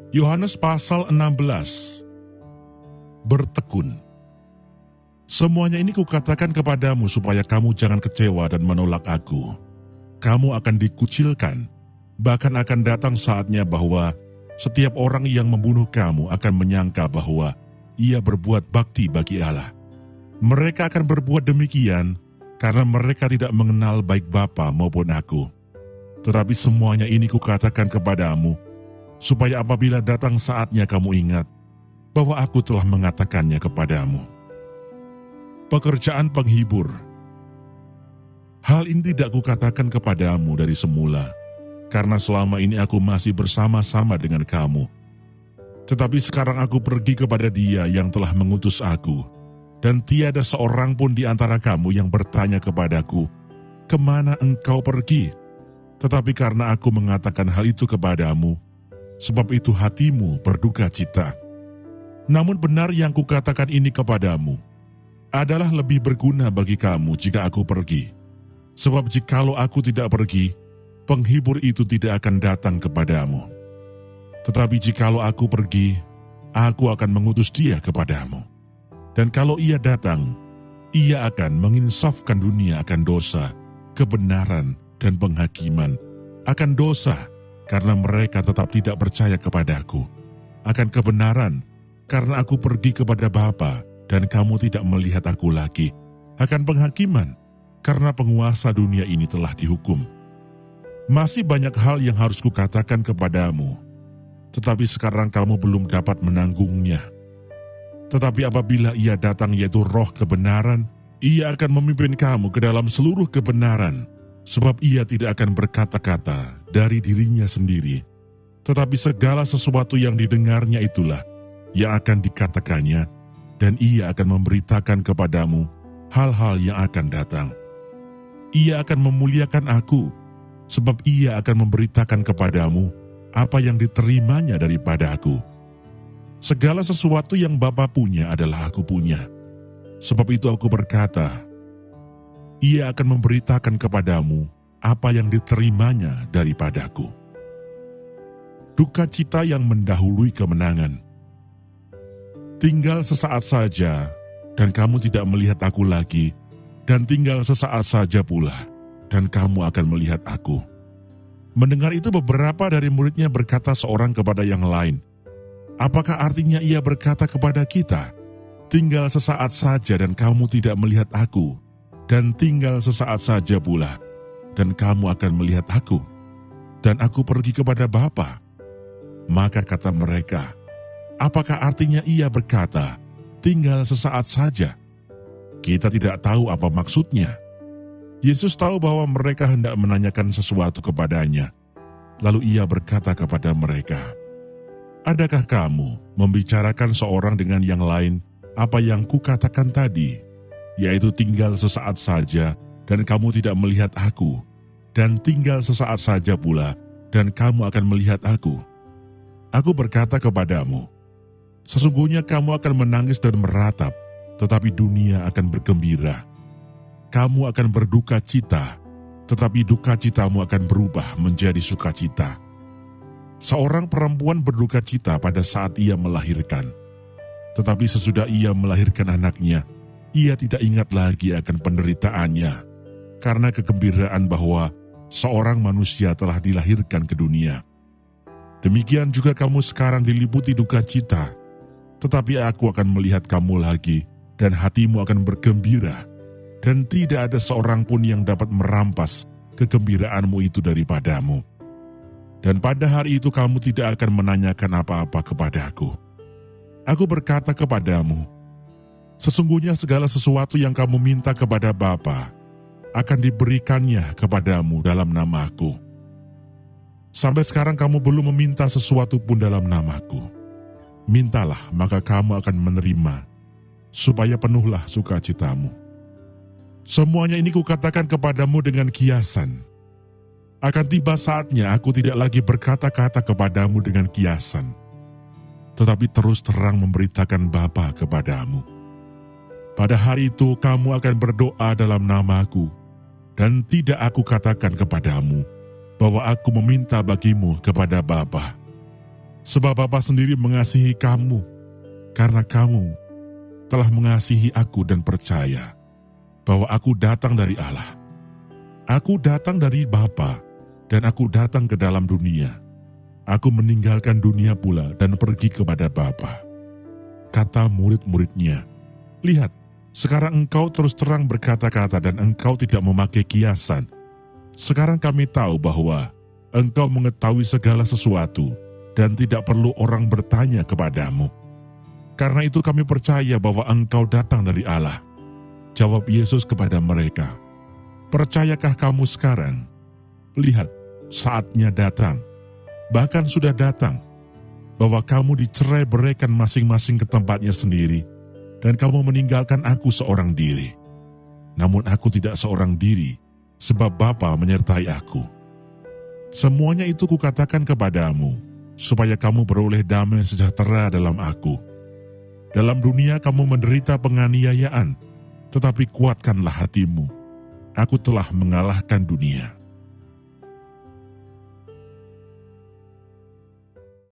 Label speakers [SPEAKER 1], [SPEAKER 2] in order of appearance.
[SPEAKER 1] Yohanes pasal 16. Bertekun. Semuanya ini kukatakan kepadamu supaya kamu jangan kecewa dan menolak aku. Kamu akan dikucilkan, bahkan akan datang saatnya bahwa setiap orang yang membunuh kamu akan menyangka bahwa ia berbuat bakti bagi Allah. Mereka akan berbuat demikian karena mereka tidak mengenal baik Bapa maupun aku. Tetapi semuanya ini kukatakan kepadamu, supaya apabila datang saatnya kamu ingat bahwa aku telah mengatakannya kepadamu. Pekerjaan penghibur. Hal ini tidak kukatakan kepadamu dari semula, karena selama ini aku masih bersama-sama dengan kamu. Tetapi sekarang aku pergi kepada Dia yang telah mengutus aku, dan tiada seorang pun di antara kamu yang bertanya kepadaku, "Kemana engkau pergi?" Tetapi karena aku mengatakan hal itu kepadamu, sebab itu hatimu berduka cita. Namun benar yang kukatakan ini kepadamu adalah lebih berguna bagi kamu jika aku pergi. Sebab jikalau aku tidak pergi, penghibur itu tidak akan datang kepadamu. Tetapi jikalau aku pergi, aku akan mengutus Dia kepadamu. Dan kalau Ia datang, Ia akan menginsafkan dunia akan dosa, kebenaran, dan penghakiman. Akan dosa, karena mereka tetap tidak percaya kepadaku. Akan kebenaran, karena aku pergi kepada Bapa dan kamu tidak melihat aku lagi. Akan penghakiman, karena penguasa dunia ini telah dihukum. Masih banyak hal yang harus kukatakan kepadamu, tetapi sekarang kamu belum dapat menanggungnya. Tetapi apabila Ia datang, yaitu Roh kebenaran, Ia akan memimpin kamu ke dalam seluruh kebenaran. Sebab Ia tidak akan berkata-kata dari dirinya sendiri, tetapi segala sesuatu yang didengarnya itulah yang akan dikatakannya, dan Ia akan memberitakan kepadamu hal-hal yang akan datang. Ia akan memuliakan aku, sebab Ia akan memberitakan kepadamu apa yang diterimanya daripada aku. Segala sesuatu yang Bapa punya adalah aku punya. Sebab itu aku berkata, Ia akan memberitakan kepadamu apa yang diterimanya daripadaku. Duka cita yang mendahului kemenangan. Tinggal sesaat saja, dan kamu tidak melihat aku lagi, dan tinggal sesaat saja pula, dan kamu akan melihat aku. Mendengar itu beberapa dari muridnya berkata seorang kepada yang lain, apakah artinya Ia berkata kepada kita, tinggal sesaat saja dan kamu tidak melihat aku, dan tinggal sesaat saja pula, dan kamu akan melihat aku, dan aku pergi kepada Bapa. Maka kata mereka, apakah artinya Ia berkata, tinggal sesaat saja? Kita tidak tahu apa maksudnya. Yesus tahu bahwa mereka hendak menanyakan sesuatu kepadanya. Lalu Ia berkata kepada mereka, adakah kamu membicarakan seorang dengan yang lain apa yang kukatakan tadi? Yaitu tinggal sesaat saja, dan kamu tidak melihat aku, dan tinggal sesaat saja pula, dan kamu akan melihat aku. Aku berkata kepadamu, sesungguhnya kamu akan menangis dan meratap, tetapi dunia akan bergembira. Kamu akan berduka cita, tetapi duka citamu akan berubah menjadi sukacita. Seorang perempuan berduka cita pada saat ia melahirkan, tetapi sesudah ia melahirkan anaknya, ia tidak ingat lagi akan penderitaannya, karena kegembiraan bahwa seorang manusia telah dilahirkan ke dunia. Demikian juga kamu sekarang diliputi duka cita, tetapi aku akan melihat kamu lagi, dan hatimu akan bergembira, dan tidak ada seorang pun yang dapat merampas kegembiraanmu itu daripadamu. Dan pada hari itu kamu tidak akan menanyakan apa-apa kepadaku. Aku berkata kepadamu, sesungguhnya segala sesuatu yang kamu minta kepada Bapa akan diberikannya kepadamu dalam nama-Ku. Sampai sekarang kamu belum meminta sesuatu pun dalam nama-Ku. Mintalah, maka kamu akan menerima, supaya penuhlah sukacitamu. Semuanya ini kukatakan kepadamu dengan kiasan. Akan tiba saatnya aku tidak lagi berkata-kata kepadamu dengan kiasan, tetapi terus terang memberitakan Bapa kepadamu. Pada hari itu kamu akan berdoa dalam nama-Ku, dan tidak aku katakan kepadamu bahwa aku meminta bagimu kepada Bapa. Sebab Bapa sendiri mengasihi kamu, karena kamu telah mengasihi aku dan percaya bahwa aku datang dari Allah. Aku datang dari Bapa, dan aku datang ke dalam dunia. Aku meninggalkan dunia pula dan pergi kepada Bapa. Kata murid-muridnya, "Lihat, sekarang engkau terus terang berkata-kata dan engkau tidak memakai kiasan. Sekarang kami tahu bahwa engkau mengetahui segala sesuatu dan tidak perlu orang bertanya kepadamu. Karena itu kami percaya bahwa engkau datang dari Allah." Jawab Yesus kepada mereka, "Percayakah kamu sekarang? Lihat, saatnya datang, bahkan sudah datang, bahwa kamu dicerai-beraikan masing-masing ke tempatnya sendiri, dan kamu meninggalkan aku seorang diri. Namun aku tidak seorang diri, sebab Bapa menyertai aku. Semuanya itu kukatakan kepadamu, supaya kamu beroleh damai sejahtera dalam aku. Dalam dunia kamu menderita penganiayaan, tetapi kuatkanlah hatimu. Aku telah mengalahkan dunia."